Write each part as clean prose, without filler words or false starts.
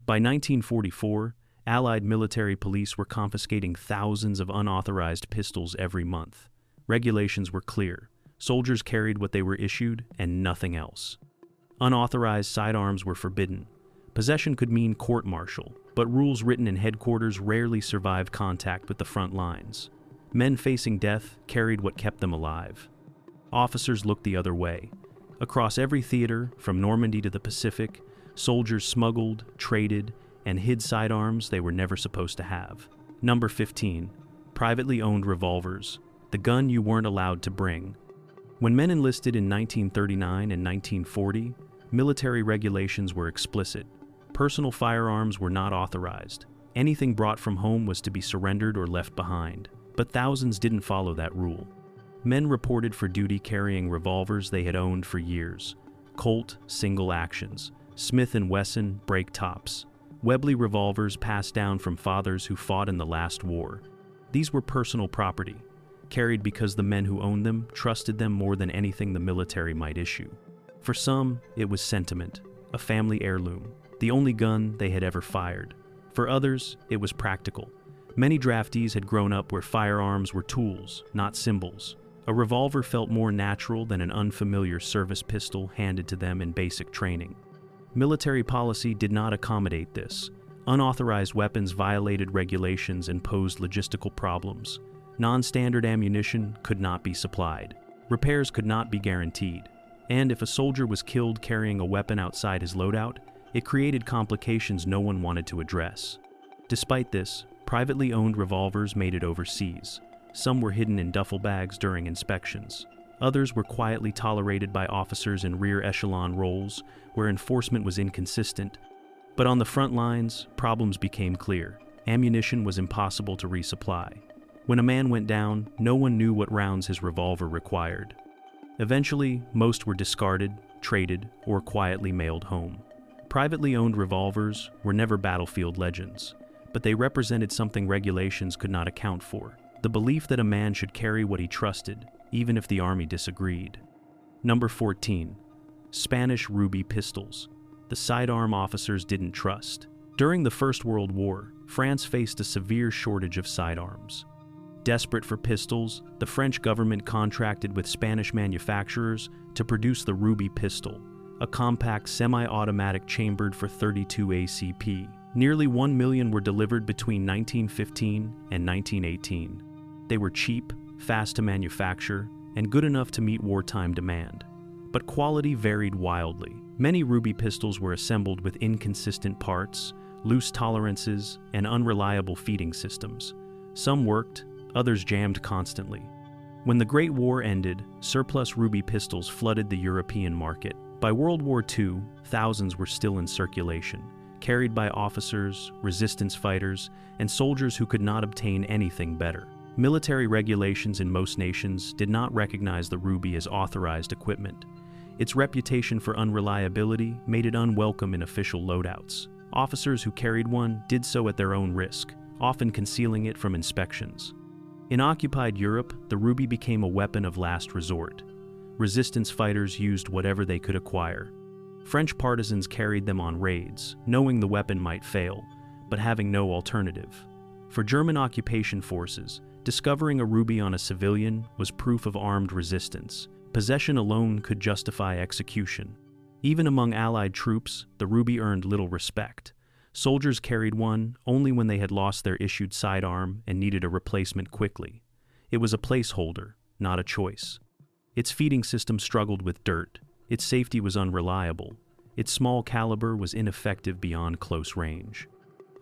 By 1944, Allied military police were confiscating thousands of unauthorized pistols every month. Regulations were clear. Soldiers carried what they were issued and nothing else. Unauthorized sidearms were forbidden. Possession could mean court-martial, but rules written in headquarters rarely survived contact with the front lines. Men facing death carried what kept them alive. Officers looked the other way. Across every theater, from Normandy to the Pacific, soldiers smuggled, traded, and hid sidearms they were never supposed to have. Number 15. Privately owned revolvers, the gun you weren't allowed to bring. When men enlisted in 1939 and 1940, military regulations were explicit. Personal firearms were not authorized. Anything brought from home was to be surrendered or left behind. But thousands didn't follow that rule. Men reported for duty carrying revolvers they had owned for years. Colt single actions, Smith & Wesson break tops, Webley revolvers passed down from fathers who fought in the last war. These were personal property, carried because the men who owned them trusted them more than anything the military might issue. For some, it was sentiment, a family heirloom, the only gun they had ever fired. For others, it was practical. Many draftees had grown up where firearms were tools, not symbols. A revolver felt more natural than an unfamiliar service pistol handed to them in basic training. Military policy did not accommodate this. Unauthorized weapons violated regulations and posed logistical problems. Non-standard ammunition could not be supplied. Repairs could not be guaranteed. And if a soldier was killed carrying a weapon outside his loadout, it created complications no one wanted to address. Despite this, privately owned revolvers made it overseas. Some were hidden in duffel bags during inspections. Others were quietly tolerated by officers in rear echelon roles where enforcement was inconsistent. But on the front lines, problems became clear. Ammunition was impossible to resupply. When a man went down, no one knew what rounds his revolver required. Eventually, most were discarded, traded, or quietly mailed home. Privately owned revolvers were never battlefield legends, but they represented something regulations could not account for: the belief that a man should carry what he trusted, even if the army disagreed. Number 14. Spanish Ruby pistols. The sidearm officers didn't trust. During the First World War, France faced a severe shortage of sidearms. Desperate for pistols, the French government contracted with Spanish manufacturers to produce the Ruby pistol, a compact semi-automatic chambered for .32 ACP. Nearly 1 million were delivered between 1915 and 1918. They were cheap, fast to manufacture, and good enough to meet wartime demand. But quality varied wildly. Many Ruby pistols were assembled with inconsistent parts, loose tolerances, and unreliable feeding systems. Some worked, others jammed constantly. When the Great War ended, surplus Ruby pistols flooded the European market. By World War II, thousands were still in circulation, carried by officers, resistance fighters, and soldiers who could not obtain anything better. Military regulations in most nations did not recognize the Ruby as authorized equipment. Its reputation for unreliability made it unwelcome in official loadouts. Officers who carried one did so at their own risk, often concealing it from inspections. In occupied Europe, the Ruby became a weapon of last resort. Resistance fighters used whatever they could acquire. French partisans carried them on raids, knowing the weapon might fail, but having no alternative. For German occupation forces, discovering a Ruby on a civilian was proof of armed resistance. Possession alone could justify execution. Even among Allied troops, the Ruby earned little respect. Soldiers carried one only when they had lost their issued sidearm and needed a replacement quickly. It was a placeholder, not a choice. Its feeding system struggled with dirt. Its safety was unreliable. Its small caliber was ineffective beyond close range.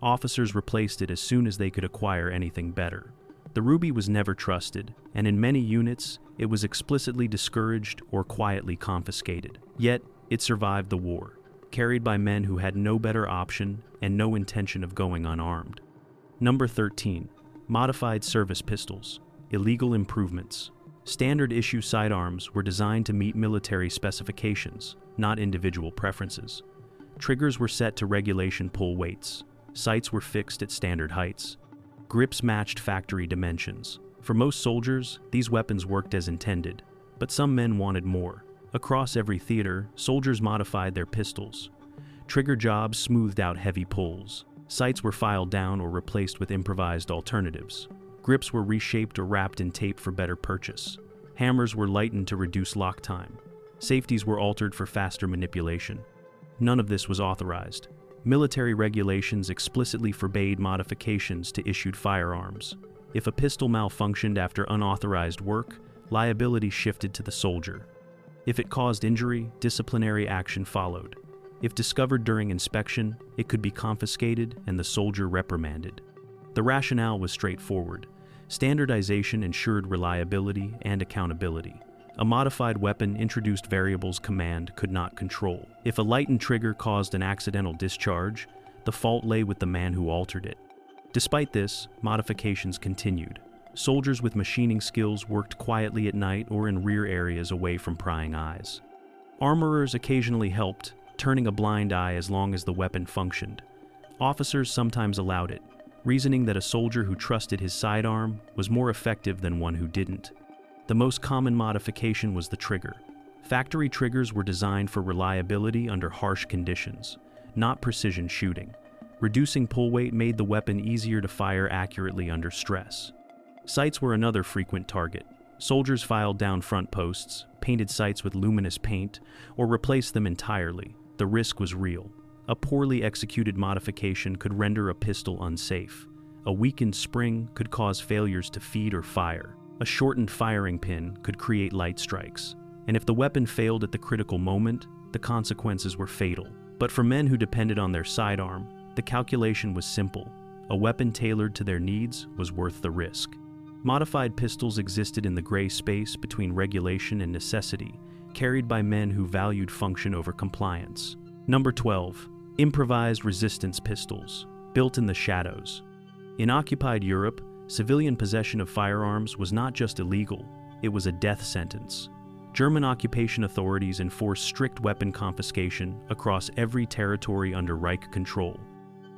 Officers replaced it as soon as they could acquire anything better. The Ruby was never trusted, and in many units, it was explicitly discouraged or quietly confiscated. Yet, it survived the war, carried by men who had no better option and no intention of going unarmed. Number 13. Modified service pistols. Illegal improvements. Standard issue sidearms were designed to meet military specifications, not individual preferences. Triggers were set to regulation pull weights. Sights were fixed at standard heights. Grips matched factory dimensions. For most soldiers, these weapons worked as intended, but some men wanted more. Across every theater, soldiers modified their pistols. Trigger jobs smoothed out heavy pulls. Sights were filed down or replaced with improvised alternatives. Grips were reshaped or wrapped in tape for better purchase. Hammers were lightened to reduce lock time. Safeties were altered for faster manipulation. None of this was authorized. Military regulations explicitly forbade modifications to issued firearms. If a pistol malfunctioned after unauthorized work, liability shifted to the soldier. If it caused injury, disciplinary action followed. If discovered during inspection, it could be confiscated and the soldier reprimanded. The rationale was straightforward. Standardization ensured reliability and accountability. A modified weapon introduced variables command could not control. If a lightened trigger caused an accidental discharge, the fault lay with the man who altered it. Despite this, modifications continued. Soldiers with machining skills worked quietly at night or in rear areas away from prying eyes. Armorers occasionally helped, turning a blind eye as long as the weapon functioned. Officers sometimes allowed it, reasoning that a soldier who trusted his sidearm was more effective than one who didn't. The most common modification was the trigger. Factory triggers were designed for reliability under harsh conditions, not precision shooting. Reducing pull weight made the weapon easier to fire accurately under stress. Sights were another frequent target. Soldiers filed down front posts, painted sights with luminous paint, or replaced them entirely. The risk was real. A poorly executed modification could render a pistol unsafe. A weakened spring could cause failures to feed or fire. A shortened firing pin could create light strikes. And if the weapon failed at the critical moment, the consequences were fatal. But for men who depended on their sidearm, the calculation was simple. A weapon tailored to their needs was worth the risk. Modified pistols existed in the gray space between regulation and necessity, carried by men who valued function over compliance. Number 12. Improvised resistance pistols, built in the shadows. In occupied Europe, civilian possession of firearms was not just illegal, it was a death sentence. German occupation authorities enforced strict weapon confiscation across every territory under Reich control.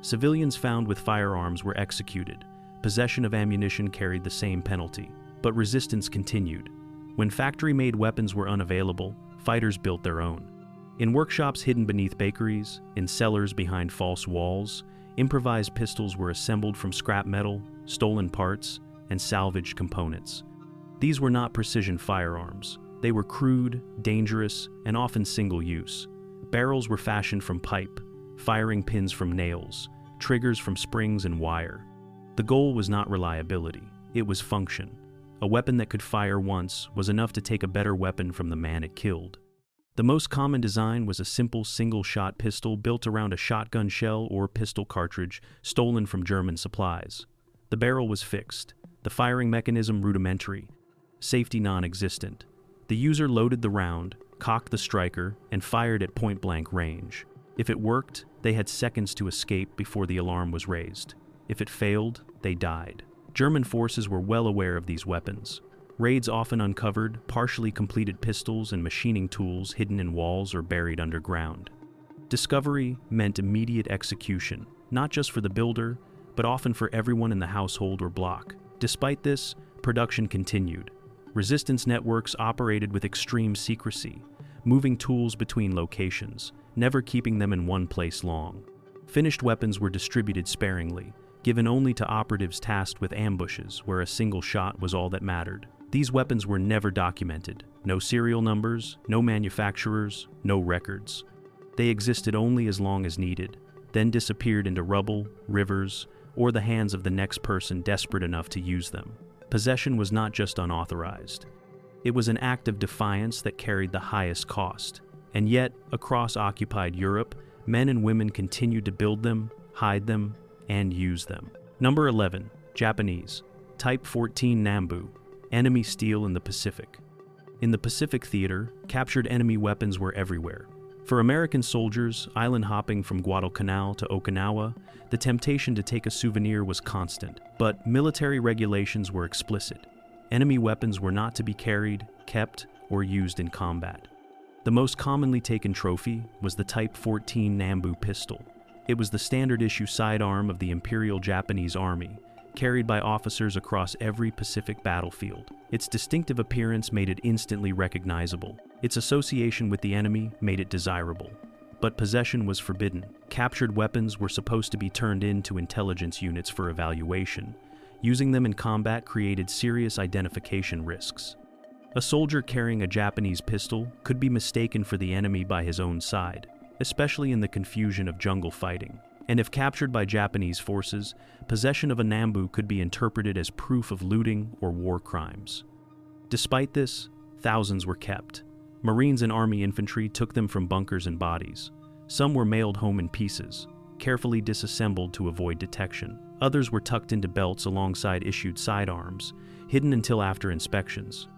Civilians found with firearms were executed. Possession of ammunition carried the same penalty, but resistance continued. When factory-made weapons were unavailable, fighters built their own. In workshops hidden beneath bakeries, in cellars behind false walls, improvised pistols were assembled from scrap metal, stolen parts, and salvaged components. These were not precision firearms. They were crude, dangerous, and often single-use. Barrels were fashioned from pipe, firing pins from nails, triggers from springs and wire. The goal was not reliability, it was function. A weapon that could fire once was enough to take a better weapon from the man it killed. The most common design was a simple single-shot pistol built around a shotgun shell or pistol cartridge stolen from German supplies. The barrel was fixed, the firing mechanism rudimentary, safety non-existent. The user loaded the round, cocked the striker, and fired at point-blank range. If it worked, they had seconds to escape before the alarm was raised. If it failed, they died. German forces were well aware of these weapons. Raids often uncovered partially completed pistols and machining tools hidden in walls or buried underground. Discovery meant immediate execution, not just for the builder, but often for everyone in the household or block. Despite this, production continued. Resistance networks operated with extreme secrecy, moving tools between locations, never keeping them in one place long. Finished weapons were distributed sparingly, given only to operatives tasked with ambushes where a single shot was all that mattered. These weapons were never documented. No serial numbers, no manufacturers, no records. They existed only as long as needed, then disappeared into rubble, rivers, or the hands of the next person desperate enough to use them. Possession was not just unauthorized. It was an act of defiance that carried the highest cost. And yet, across occupied Europe, men and women continued to build them, hide them, and use them. Number 11. Japanese. Type 14 Nambu. Enemy steel in the Pacific. In the Pacific theater, captured enemy weapons were everywhere. For American soldiers, island hopping from Guadalcanal to Okinawa, the temptation to take a souvenir was constant, but military regulations were explicit. Enemy weapons were not to be carried, kept, or used in combat. The most commonly taken trophy was the Type 14 Nambu pistol. It was the standard-issue sidearm of the Imperial Japanese Army, carried by officers across every Pacific battlefield. Its distinctive appearance made it instantly recognizable. Its association with the enemy made it desirable. but possession was forbidden. Captured weapons were supposed to be turned in to intelligence units for evaluation. Using them in combat created serious identification risks. A soldier carrying a Japanese pistol could be mistaken for the enemy by his own side, especially in the confusion of jungle fighting. And if captured by Japanese forces, possession of a Nambu could be interpreted as proof of looting or war crimes. Despite this, thousands were kept. Marines and Army infantry took them from bunkers and bodies. Some were mailed home in pieces, carefully disassembled to avoid detection. Others were tucked into belts alongside issued sidearms, hidden until after inspections.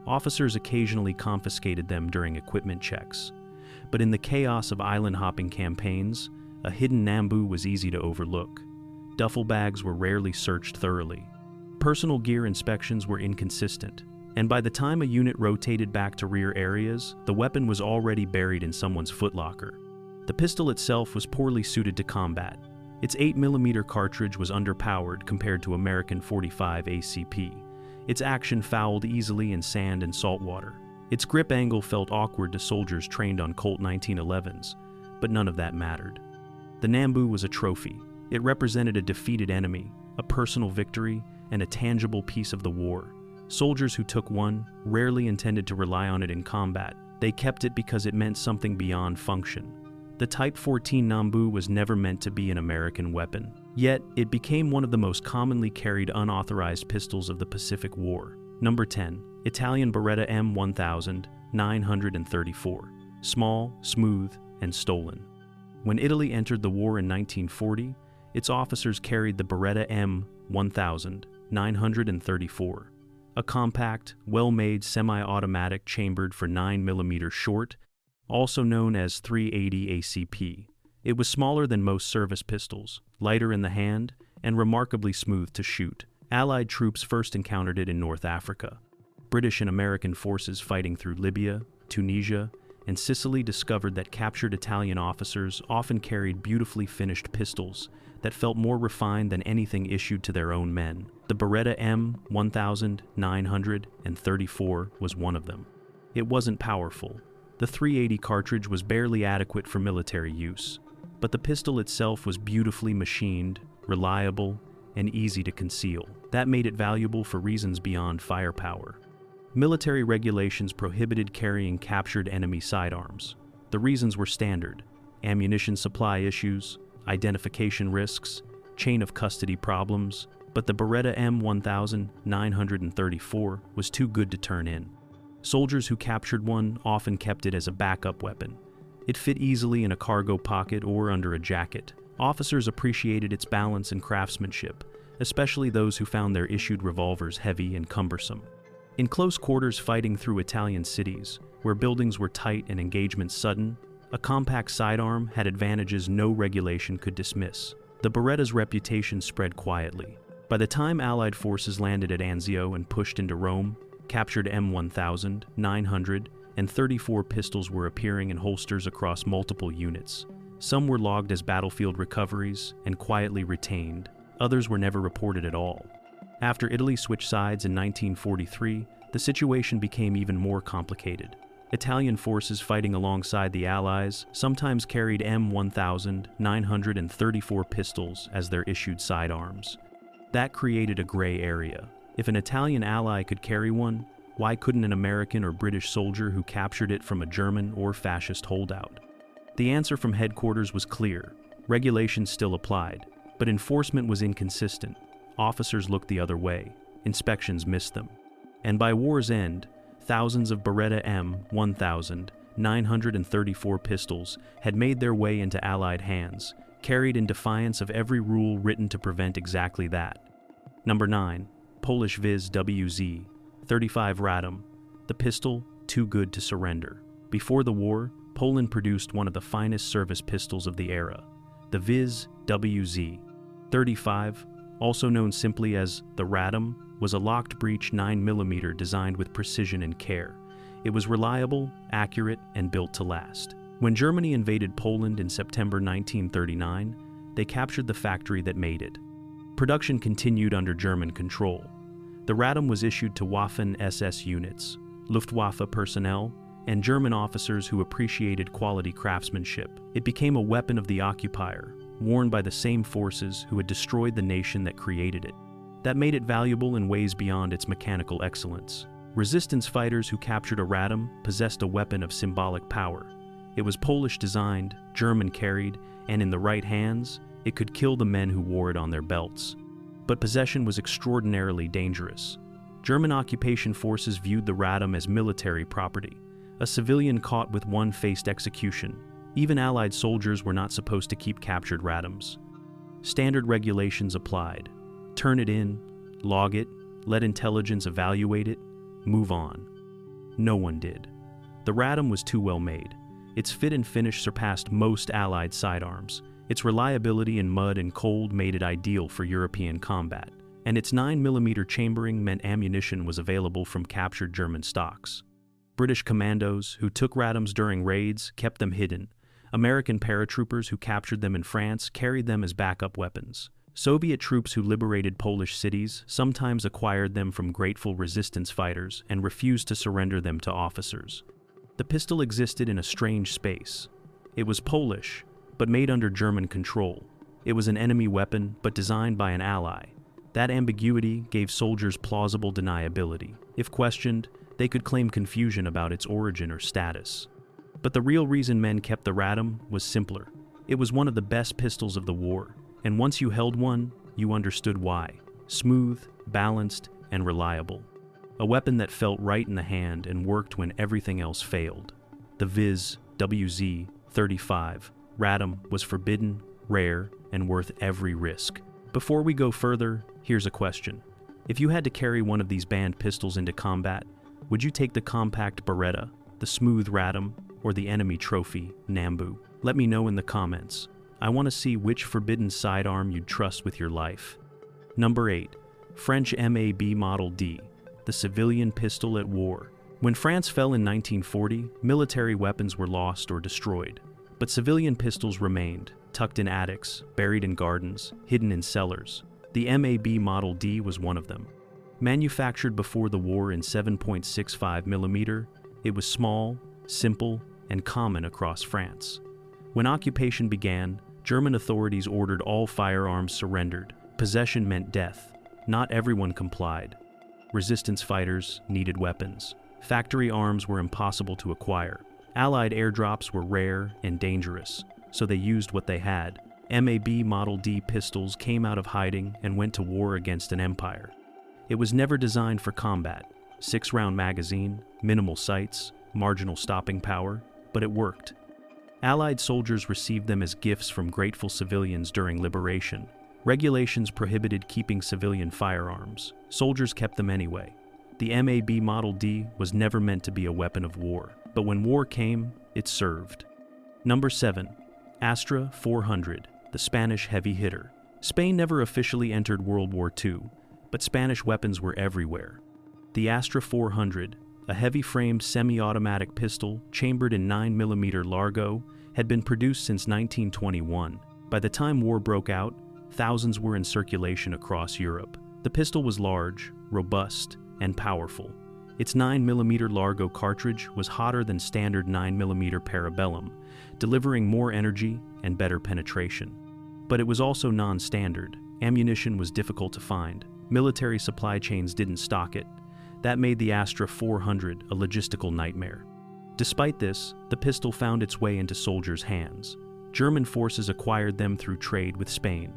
Officers occasionally confiscated them during equipment checks. But in the chaos of island-hopping campaigns, a hidden Nambu was easy to overlook. Duffel bags were rarely searched thoroughly. Personal gear inspections were inconsistent, and by the time a unit rotated back to rear areas, the weapon was already buried in someone's footlocker. The pistol itself was poorly suited to combat. Its 8mm cartridge was underpowered compared to American .45 ACP. Its action fouled easily in sand and salt water. Its grip angle felt awkward to soldiers trained on Colt 1911s, but none of that mattered. The Nambu was a trophy. It represented a defeated enemy, a personal victory, and a tangible piece of the war. Soldiers who took one rarely intended to rely on it in combat. They kept it because it meant something beyond function. The Type 14 Nambu was never meant to be an American weapon. Yet, it became one of the most commonly carried unauthorized pistols of the Pacific War. Number 10. Italian Beretta M1000 934. Small, smooth, and stolen. When Italy entered the war in 1940, its officers carried the Beretta M1000 934, a compact, well-made semi-automatic chambered for 9mm short, also known as .380 ACP. It was smaller than most service pistols, lighter in the hand, and remarkably smooth to shoot. Allied troops first encountered it in North Africa. British and American forces fighting through Libya, Tunisia, and Sicily discovered that captured Italian officers often carried beautifully finished pistols that felt more refined than anything issued to their own men. The Beretta M1000 934 was one of them. It wasn't powerful. The .380 cartridge was barely adequate for military use, but the pistol itself was beautifully machined, reliable, and easy to conceal. That made it valuable for reasons beyond firepower. Military regulations prohibited carrying captured enemy sidearms. The reasons were standard: ammunition supply issues, identification risks, chain of custody problems, but the Beretta M1000 934 was too good to turn in. Soldiers who captured one often kept it as a backup weapon. It fit easily in a cargo pocket or under a jacket. Officers appreciated its balance and craftsmanship, especially those who found their issued revolvers heavy and cumbersome. In close quarters fighting through Italian cities, where buildings were tight and engagements sudden, a compact sidearm had advantages no regulation could dismiss. The Beretta's reputation spread quietly. By the time Allied forces landed at Anzio and pushed into Rome, captured M1000, 934 pistols were appearing in holsters across multiple units. Some were logged as battlefield recoveries and quietly retained. Others were never reported at all. After Italy switched sides in 1943, the situation became even more complicated. Italian forces fighting alongside the Allies sometimes carried M1000 934 pistols as their issued sidearms. That created a gray area. If an Italian ally could carry one, why couldn't an American or British soldier who captured it from a German or fascist holdout? The answer from headquarters was clear. Regulations still applied, but enforcement was inconsistent. Officers looked the other way. Inspections missed them. And by war's end, thousands of Beretta M1000 934 pistols had made their way into Allied hands, carried in defiance of every rule written to prevent exactly that. Number 9. Polish Viz WZ 35 Radom. The pistol, too good to surrender. Before the war, Poland produced one of the finest service pistols of the era, the Viz WZ 35, also known simply as the Radom, was a locked breech 9mm designed with precision and care. It was reliable, accurate, and built to last. When Germany invaded Poland in September 1939, they captured the factory that made it. Production continued under German control. The Radom was issued to Waffen SS units, Luftwaffe personnel, and German officers who appreciated quality craftsmanship. It became a weapon of the occupier, worn by the same forces who had destroyed the nation that created it. That made it valuable in ways beyond its mechanical excellence. Resistance fighters who captured a Radom possessed a weapon of symbolic power. It was Polish-designed, German-carried, and in the right hands, it could kill the men who wore it on their belts. But possession was extraordinarily dangerous. German occupation forces viewed the Radom as military property. A civilian caught with one faced execution. Even Allied soldiers were not supposed to keep captured Radoms. Standard regulations applied. Turn it in, log it, let intelligence evaluate it, move on. No one did. The Radom was too well made. Its fit and finish surpassed most Allied sidearms. Its reliability in mud and cold made it ideal for European combat. And its 9mm chambering meant ammunition was available from captured German stocks. British commandos, who took Radoms during raids, kept them hidden. American paratroopers who captured them in France carried them as backup weapons. Soviet troops who liberated Polish cities sometimes acquired them from grateful resistance fighters and refused to surrender them to officers. The pistol existed in a strange space. It was Polish, but made under German control. It was an enemy weapon, but designed by an ally. That ambiguity gave soldiers plausible deniability. If questioned, they could claim confusion about its origin or status. But the real reason men kept the Radom was simpler. It was one of the best pistols of the war, and once you held one, you understood why. Smooth, balanced, and reliable. A weapon that felt right in the hand and worked when everything else failed. The Viz WZ-35 Radom was forbidden, rare, and worth every risk. Before we go further, here's a question. If you had to carry one of these banned pistols into combat, would you take the compact Beretta, the smooth Radom, or the enemy trophy, Nambu? Let me know in the comments. I want to see which forbidden sidearm you'd trust with your life. Number 8. French MAB Model D, the civilian pistol at war. When France fell in 1940, military weapons were lost or destroyed. But civilian pistols remained, tucked in attics, buried in gardens, hidden in cellars. The MAB Model D was one of them. Manufactured before the war in 7.65mm, it was small, simple, and common across France. When occupation began, German authorities ordered all firearms surrendered. Possession meant death. Not everyone complied. Resistance fighters needed weapons. Factory arms were impossible to acquire. Allied airdrops were rare and dangerous, so they used what they had. MAB Model D pistols came out of hiding and went to war against an empire. It was never designed for combat. 6-round magazine, minimal sights, marginal stopping power, but it worked. Allied soldiers received them as gifts from grateful civilians during liberation. Regulations prohibited keeping civilian firearms. Soldiers kept them anyway. The MAB Model D was never meant to be a weapon of war, but when war came, it served. Number 7. Astra 400, the Spanish heavy hitter. Spain never officially entered World War II, but Spanish weapons were everywhere. The Astra 400, a heavy-framed semi-automatic pistol chambered in 9mm Largo, had been produced since 1921. By the time war broke out, thousands were in circulation across Europe. The pistol was large, robust, and powerful. Its 9mm Largo cartridge was hotter than standard 9mm Parabellum, delivering more energy and better penetration. But it was also non-standard. Ammunition was difficult to find. Military supply chains didn't stock it. That made the Astra 400 a logistical nightmare. Despite this, the pistol found its way into soldiers' hands. German forces acquired them through trade with Spain.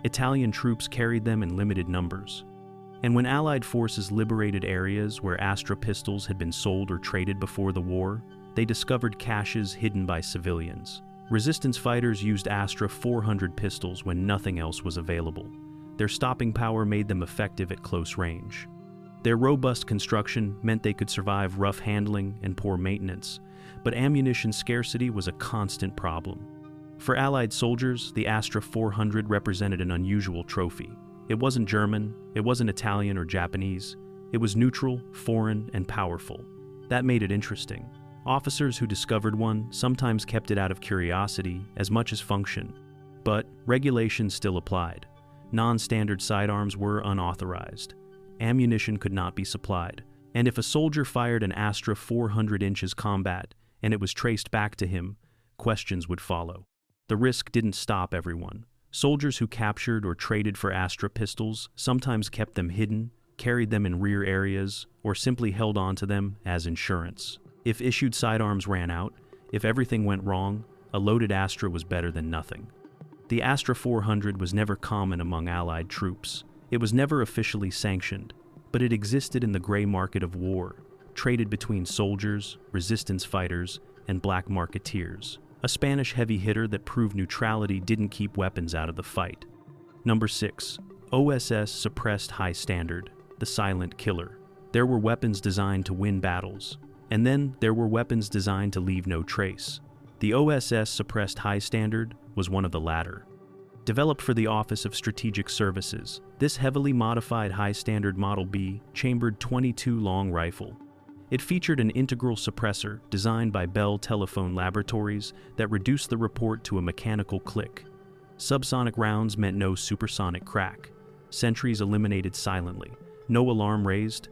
Italian troops carried them in limited numbers. And when Allied forces liberated areas where Astra pistols had been sold or traded before the war, they discovered caches hidden by civilians. Resistance fighters used Astra 400 pistols when nothing else was available. Their stopping power made them effective at close range. Their robust construction meant they could survive rough handling and poor maintenance, but ammunition scarcity was a constant problem. For Allied soldiers, the Astra 400 represented an unusual trophy. It wasn't German, it wasn't Italian or Japanese. It was neutral, foreign, and powerful. That made it interesting. Officers who discovered one sometimes kept it out of curiosity as much as function. But regulations still applied. Non-standard sidearms were unauthorized. Ammunition could not be supplied, And if a soldier fired an Astra 400 inches combat and it was traced back to him, questions would follow. The risk didn't stop everyone. Soldiers who captured or traded for Astra pistols sometimes kept them hidden, carried them in rear areas, or simply held on to them as insurance. If issued sidearms ran out, if everything went wrong, a loaded Astra was better than nothing. The Astra 400 was never common among Allied troops. It was never officially sanctioned, but it existed in the gray market of war, traded between soldiers, resistance fighters, and black marketeers. A Spanish heavy hitter that proved neutrality didn't keep weapons out of the fight. Number 6. OSS suppressed high standard, the silent killer. There were weapons designed to win battles, and then there were weapons designed to leave no trace. The OSS suppressed high standard was one of the latter. Developed for the Office of Strategic Services, this heavily modified high standard Model B chambered .22 long rifle. It featured an integral suppressor designed by Bell Telephone Laboratories that reduced the report to a mechanical click. Subsonic rounds meant no supersonic crack. Sentries eliminated silently. No alarm raised.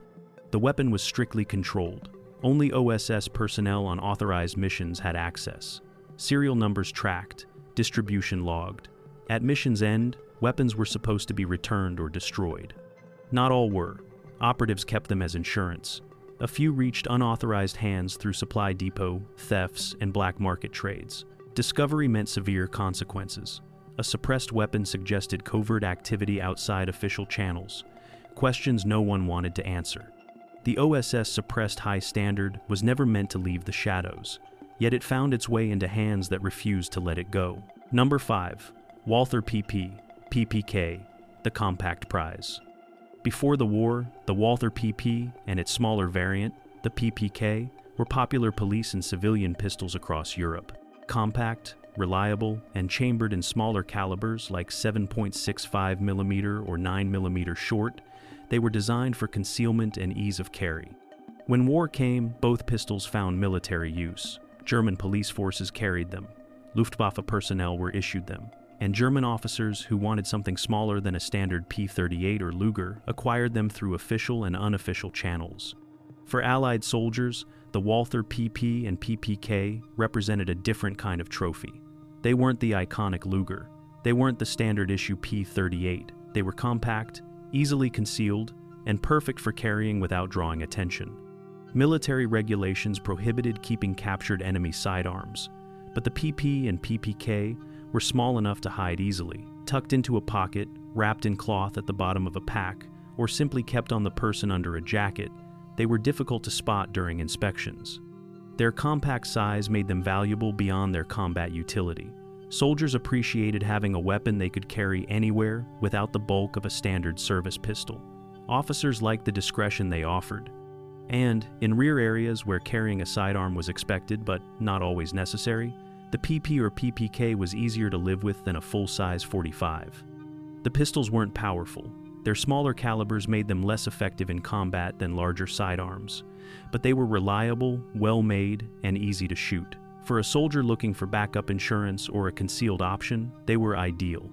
The weapon was strictly controlled. Only OSS personnel on authorized missions had access. Serial numbers tracked, distribution logged. At mission's end, weapons were supposed to be returned or destroyed. Not all were. Operatives kept them as insurance. A few reached unauthorized hands through supply depot, thefts, and black market trades. Discovery meant severe consequences. A suppressed weapon suggested covert activity outside official channels. Questions no one wanted to answer. The OSS suppressed high standard was never meant to leave the shadows, yet it found its way into hands that refused to let it go. Number 5. Walther PP, PPK, the compact prize. Before the war, the Walther PP and its smaller variant, the PPK, were popular police and civilian pistols across Europe. Compact, reliable, and chambered in smaller calibers like 7.65mm or 9mm short, they were designed for concealment and ease of carry. When war came, both pistols found military use. German police forces carried them. Luftwaffe personnel were issued them. And German officers who wanted something smaller than a standard P-38 or Luger acquired them through official and unofficial channels. For Allied soldiers, the Walther PP and PPK represented a different kind of trophy. They weren't the iconic Luger. They weren't the standard issue P-38. They were compact, easily concealed, and perfect for carrying without drawing attention. Military regulations prohibited keeping captured enemy sidearms, but the PP and PPK were small enough to hide easily, tucked into a pocket, wrapped in cloth at the bottom of a pack, or simply kept on the person under a jacket. They were difficult to spot during inspections. Their compact size made them valuable beyond their combat utility. Soldiers appreciated having a weapon they could carry anywhere without the bulk of a standard service pistol. Officers liked the discretion they offered. And, in rear areas where carrying a sidearm was expected but not always necessary, the PP or PPK was easier to live with than a full-size .45. The pistols weren't powerful. Their smaller calibers made them less effective in combat than larger sidearms, but they were reliable, well-made, and easy to shoot. For a soldier looking for backup insurance or a concealed option, they were ideal.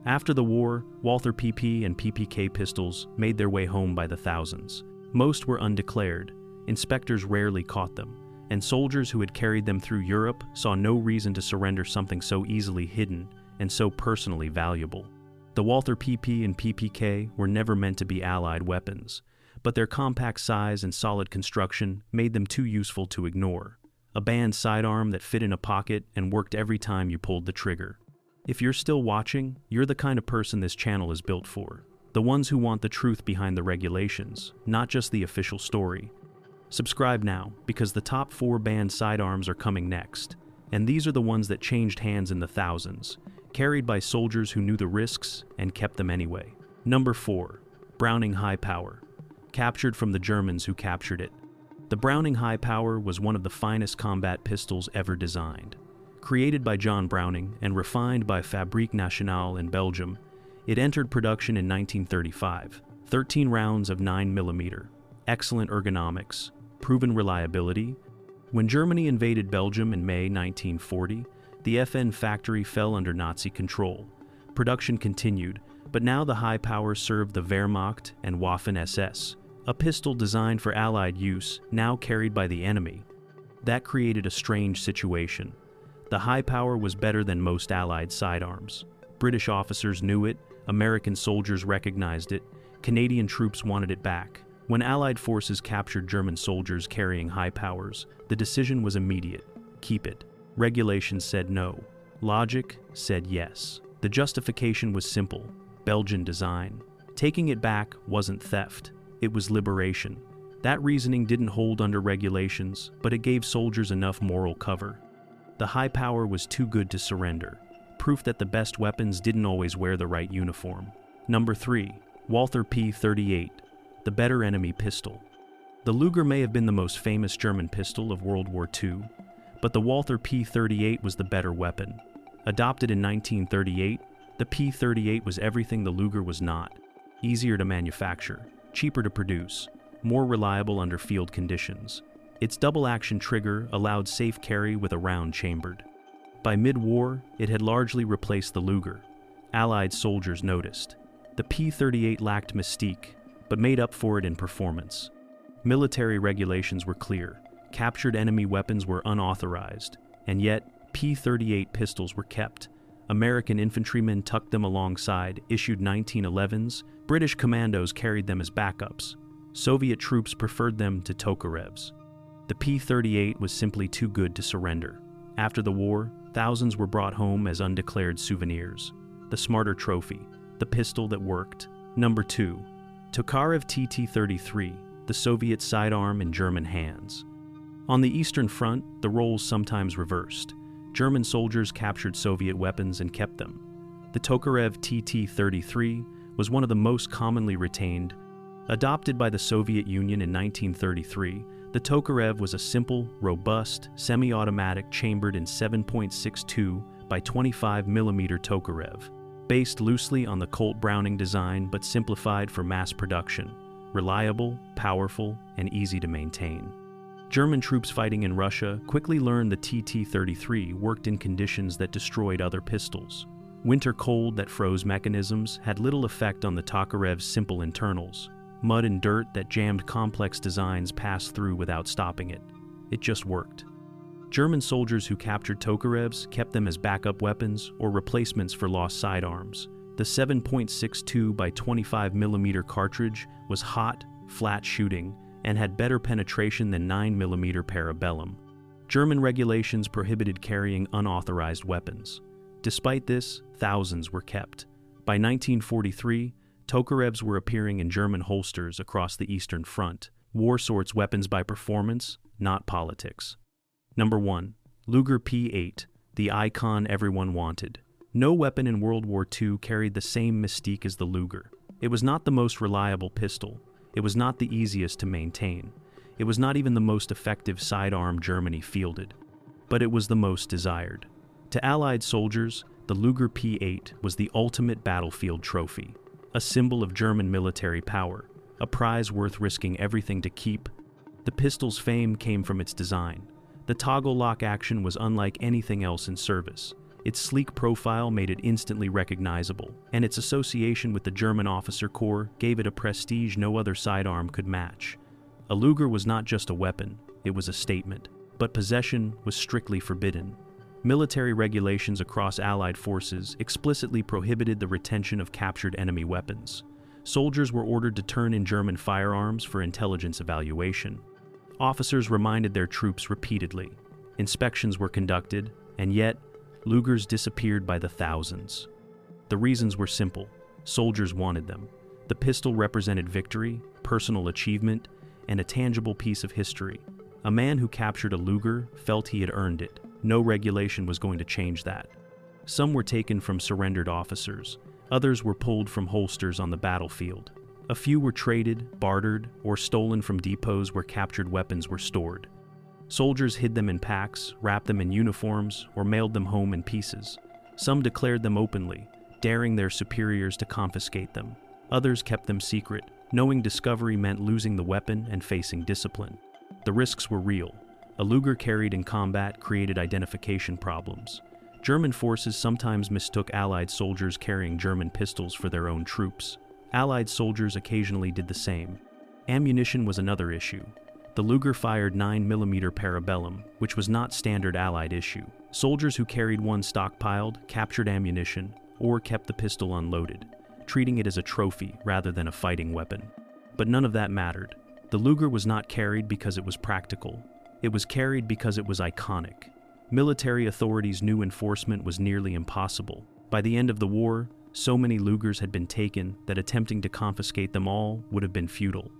After the war, Walther PP and PPK pistols made their way home by the thousands. Most were undeclared. Inspectors rarely caught them, and soldiers who had carried them through Europe saw no reason to surrender something so easily hidden and so personally valuable. The Walther PP and PPK were never meant to be Allied weapons, but their compact size and solid construction made them too useful to ignore. A band sidearm that fit in a pocket and worked every time you pulled the trigger. If you're still watching, you're the kind of person this channel is built for. The ones who want the truth behind the regulations, not just the official story. Subscribe now, because the top 4 banned sidearms are coming next, and these are the ones that changed hands in the thousands, carried by soldiers who knew the risks and kept them anyway. Number 4. Browning High Power. Captured from the Germans who captured it. The Browning High Power was one of the finest combat pistols ever designed. Created by John Browning and refined by Fabrique Nationale in Belgium, it entered production in 1935. 13 rounds of 9mm. Excellent ergonomics. Proven reliability. When Germany invaded Belgium in May 1940, the FN factory fell under Nazi control. Production continued, but now the high power served the Wehrmacht and Waffen-SS, a pistol designed for Allied use, now carried by the enemy. That created a strange situation. The high power was better than most Allied sidearms. British officers knew it, American soldiers recognized it, Canadian troops wanted it back. When Allied forces captured German soldiers carrying high powers, the decision was immediate: keep it. Regulations said no. Logic said yes. The justification was simple: Belgian design. Taking it back wasn't theft, it was liberation. That reasoning didn't hold under regulations, but it gave soldiers enough moral cover. The high power was too good to surrender, proof that the best weapons didn't always wear the right uniform. Number 3. Walther P38, the better enemy pistol. The Luger may have been the most famous German pistol of World War II, but the Walther P38 was the better weapon. Adopted in 1938, the P38 was everything the Luger was not: easier to manufacture, cheaper to produce, more reliable under field conditions. Its double-action trigger allowed safe carry with a round chambered. By mid-war, it had largely replaced the Luger. Allied soldiers noticed. The P38 lacked mystique, but made up for it in performance. Military regulations were clear. Captured enemy weapons were unauthorized, and yet P38 pistols were kept. American infantrymen tucked them alongside issued 1911s, British commandos carried them as backups. Soviet troops preferred them to Tokarevs. The P38 was simply too good to surrender. After the war, thousands were brought home as undeclared souvenirs. The smarter trophy, the pistol that worked. Number 2. Tokarev TT-33, the Soviet sidearm in German hands. On the Eastern Front, the roles sometimes reversed. German soldiers captured Soviet weapons and kept them. The Tokarev TT-33 was one of the most commonly retained. Adopted by the Soviet Union in 1933, the Tokarev was a simple, robust, semi-automatic chambered in 7.62 by 25 mm Tokarev, based loosely on the Colt Browning design but simplified for mass production, reliable, powerful, and easy to maintain. German troops fighting in Russia quickly learned the TT-33 worked in conditions that destroyed other pistols. Winter cold that froze mechanisms had little effect on the Tokarev's simple internals. Mud and dirt that jammed complex designs passed through without stopping it. It just worked. German soldiers who captured Tokarevs kept them as backup weapons or replacements for lost sidearms. The 7.62 by 25 mm cartridge was hot, flat shooting, and had better penetration than 9 mm Parabellum. German regulations prohibited carrying unauthorized weapons. Despite this, thousands were kept. By 1943, Tokarevs were appearing in German holsters across the Eastern Front. War sorts weapons by performance, not politics. Number 1. Luger P8, the icon everyone wanted. No weapon in World War II carried the same mystique as the Luger. It was not the most reliable pistol. It was not the easiest to maintain. It was not even the most effective sidearm Germany fielded. But it was the most desired. To Allied soldiers, the Luger P8 was the ultimate battlefield trophy, a symbol of German military power, a prize worth risking everything to keep. The pistol's fame came from its design. The toggle lock action was unlike anything else in service. Its sleek profile made it instantly recognizable, and its association with the German officer corps gave it a prestige no other sidearm could match. A Luger was not just a weapon, it was a statement, but possession was strictly forbidden. Military regulations across Allied forces explicitly prohibited the retention of captured enemy weapons. Soldiers were ordered to turn in German firearms for intelligence evaluation. Officers reminded their troops repeatedly. Inspections were conducted, and yet, Lugers disappeared by the thousands. The reasons were simple. Soldiers wanted them. The pistol represented victory, personal achievement, and a tangible piece of history. A man who captured a Luger felt he had earned it. No regulation was going to change that. Some were taken from surrendered officers. Others were pulled from holsters on the battlefield. A few were traded, bartered, or stolen from depots where captured weapons were stored. Soldiers hid them in packs, wrapped them in uniforms, or mailed them home in pieces. Some declared them openly, daring their superiors to confiscate them. Others kept them secret, knowing discovery meant losing the weapon and facing discipline. The risks were real. A Luger carried in combat created identification problems. German forces sometimes mistook Allied soldiers carrying German pistols for their own troops. Allied soldiers occasionally did the same. Ammunition was another issue. The Luger fired 9mm parabellum, which was not standard Allied issue. Soldiers who carried one stockpiled, captured ammunition, or kept the pistol unloaded, treating it as a trophy rather than a fighting weapon. But none of that mattered. The Luger was not carried because it was practical. It was carried because it was iconic. Military authorities knew enforcement was nearly impossible. By the end of the war, so many Lugers had been taken that attempting to confiscate them all would have been futile.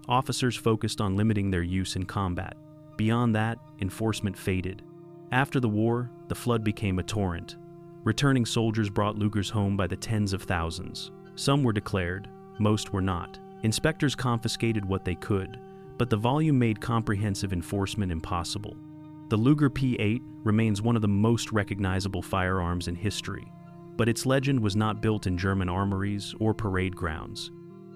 Officers focused on limiting their use in combat. Beyond that, enforcement faded. After the war, the flood became a torrent. Returning soldiers brought Lugers home by the tens of thousands. Some were declared, most were not. Inspectors confiscated what they could, but the volume made comprehensive enforcement impossible. The Luger P8 remains one of the most recognizable firearms in history, but its legend was not built in German armories or parade grounds.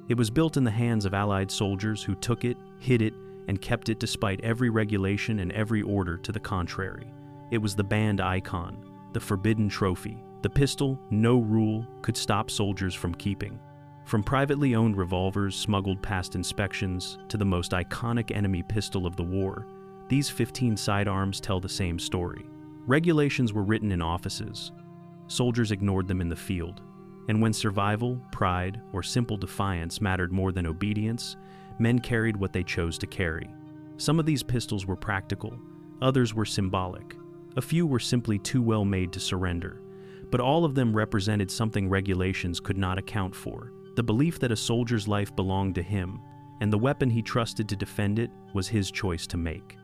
It was built in the hands of Allied soldiers who took it, hid it, and kept it despite every regulation and every order to the contrary. It was the banned icon, the forbidden trophy, the pistol no rule could stop soldiers from keeping. From privately owned revolvers smuggled past inspections to the most iconic enemy pistol of the war, these 15 sidearms tell the same story. Regulations were written in offices. Soldiers ignored them in the field. And when survival, pride, or simple defiance mattered more than obedience, men carried what they chose to carry. Some of these pistols were practical, others were symbolic. A few were simply too well made to surrender. But all of them represented something regulations could not account for. The belief that a soldier's life belonged to him, and the weapon he trusted to defend it was his choice to make.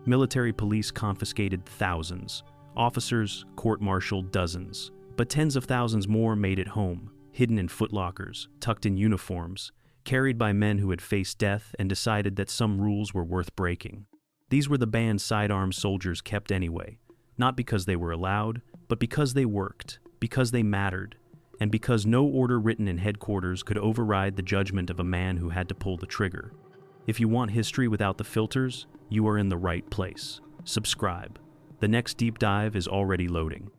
Military police confiscated thousands. Officers court-martialed dozens. But tens of thousands more made it home, hidden in footlockers, tucked in uniforms, carried by men who had faced death and decided that some rules were worth breaking. These were the banned sidearms soldiers kept anyway, not because they were allowed, but because they worked, because they mattered, and because no order written in headquarters could override the judgment of a man who had to pull the trigger. If you want history without the filters, you are in the right place. Subscribe. The next deep dive is already loading.